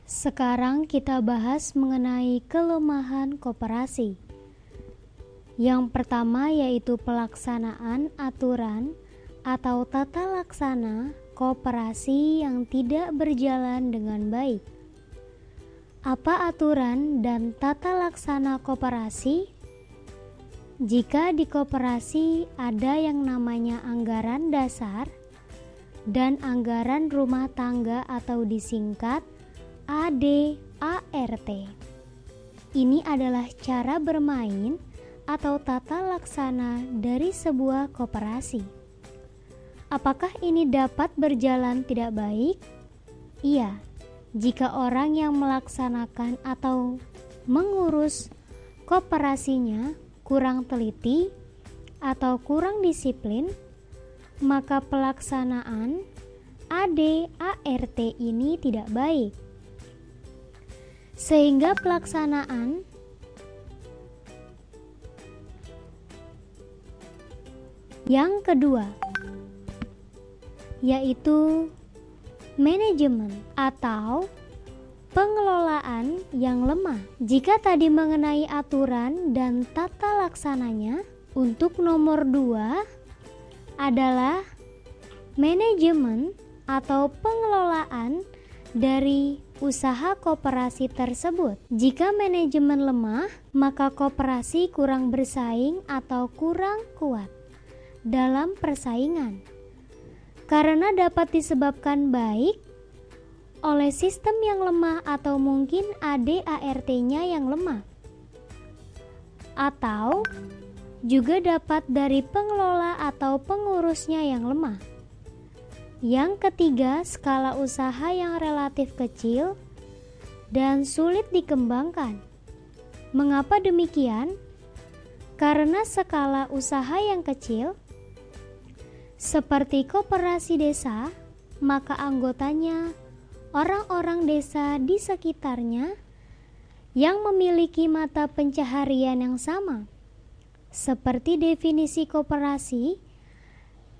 Sekarang kita bahas mengenai kelemahan koperasi. Yang pertama yaitu pelaksanaan aturan atau tata laksana koperasi yang tidak berjalan dengan baik. Apa aturan dan tata laksana koperasi? Jika di koperasi ada yang namanya anggaran dasar dan anggaran rumah tangga atau disingkat AD/ART. Ini adalah cara bermain atau tata laksana dari sebuah koperasi. Apakah ini dapat berjalan tidak baik? Iya, jika orang yang melaksanakan atau mengurus koperasinya kurang teliti atau kurang disiplin, maka pelaksanaan AD/ART ini tidak baik. Sehingga pelaksanaan yang kedua yaitu manajemen atau pengelolaan yang lemah. Jika tadi mengenai aturan dan tata laksananya, untuk nomor 2 adalah manajemen atau pengelolaan dari usaha koperasi tersebut. Jika manajemen lemah, maka koperasi kurang bersaing atau kurang kuat dalam persaingan. Karena dapat disebabkan baik oleh sistem yang lemah atau mungkin AD/ART-nya yang lemah. Atau juga dapat dari pengelola atau pengurusnya yang lemah. Yang ketiga, skala usaha yang relatif kecil dan sulit dikembangkan. Mengapa demikian? Karena skala usaha yang kecil, seperti koperasi desa, maka anggotanya orang-orang desa di sekitarnya yang memiliki mata pencaharian yang sama. Seperti definisi koperasi,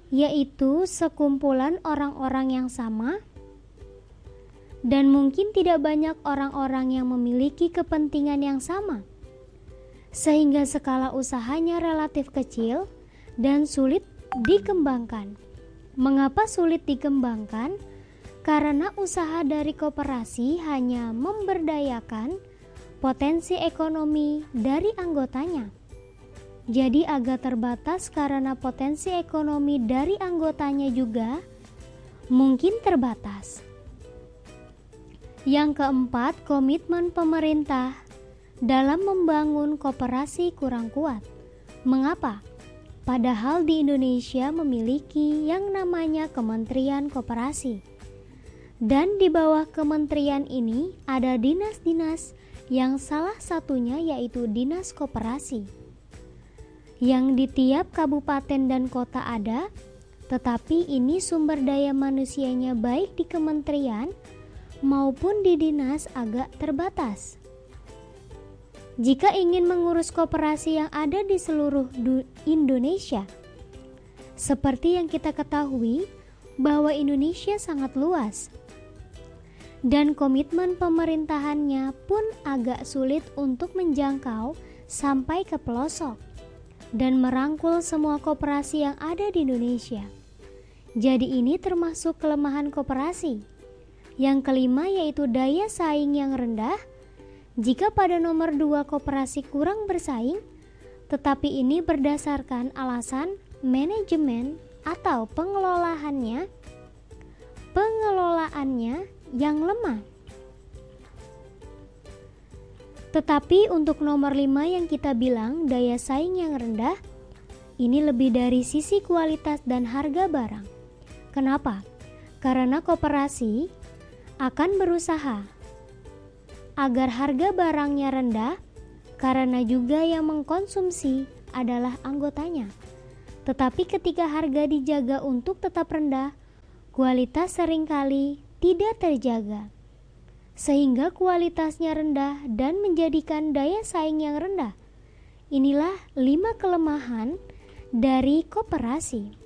yaitu sekumpulan orang-orang yang sama dan mungkin tidak banyak orang-orang yang memiliki kepentingan yang sama, sehingga skala usahanya relatif kecil dan sulit dikembangkan. Mengapa sulit dikembangkan? Karena usaha dari koperasi hanya memberdayakan potensi ekonomi dari anggotanya. Jadi agak terbatas karena potensi ekonomi dari anggotanya juga mungkin terbatas. Yang keempat, komitmen pemerintah dalam membangun koperasi kurang kuat. Mengapa? Padahal di Indonesia memiliki yang namanya Kementerian Koperasi. Dan di bawah kementerian ini ada dinas-dinas yang salah satunya yaitu Dinas Koperasi. Yang di tiap kabupaten dan kota ada, tetapi ini sumber daya manusianya baik di kementerian maupun di dinas agak terbatas. Jika ingin mengurus koperasi yang ada di seluruh Indonesia, seperti yang kita ketahui bahwa Indonesia sangat luas, dan komitmen pemerintahannya pun agak sulit untuk menjangkau sampai ke pelosok dan merangkul semua koperasi yang ada di Indonesia. Jadi ini termasuk kelemahan koperasi. Yang kelima yaitu daya saing yang rendah. Jika pada nomor 2 koperasi kurang bersaing, tetapi ini berdasarkan alasan manajemen atau pengelolaannya yang lemah. Tetapi untuk nomor 5 yang kita bilang daya saing yang rendah, ini lebih dari sisi kualitas dan harga barang. Kenapa? Karena koperasi akan berusaha agar harga barangnya rendah, karena juga yang mengkonsumsi adalah anggotanya. Tetapi ketika harga dijaga untuk tetap rendah, kualitas seringkali tidak terjaga, sehingga kualitasnya rendah dan menjadikan daya saing yang rendah. Inilah 5 kelemahan dari koperasi.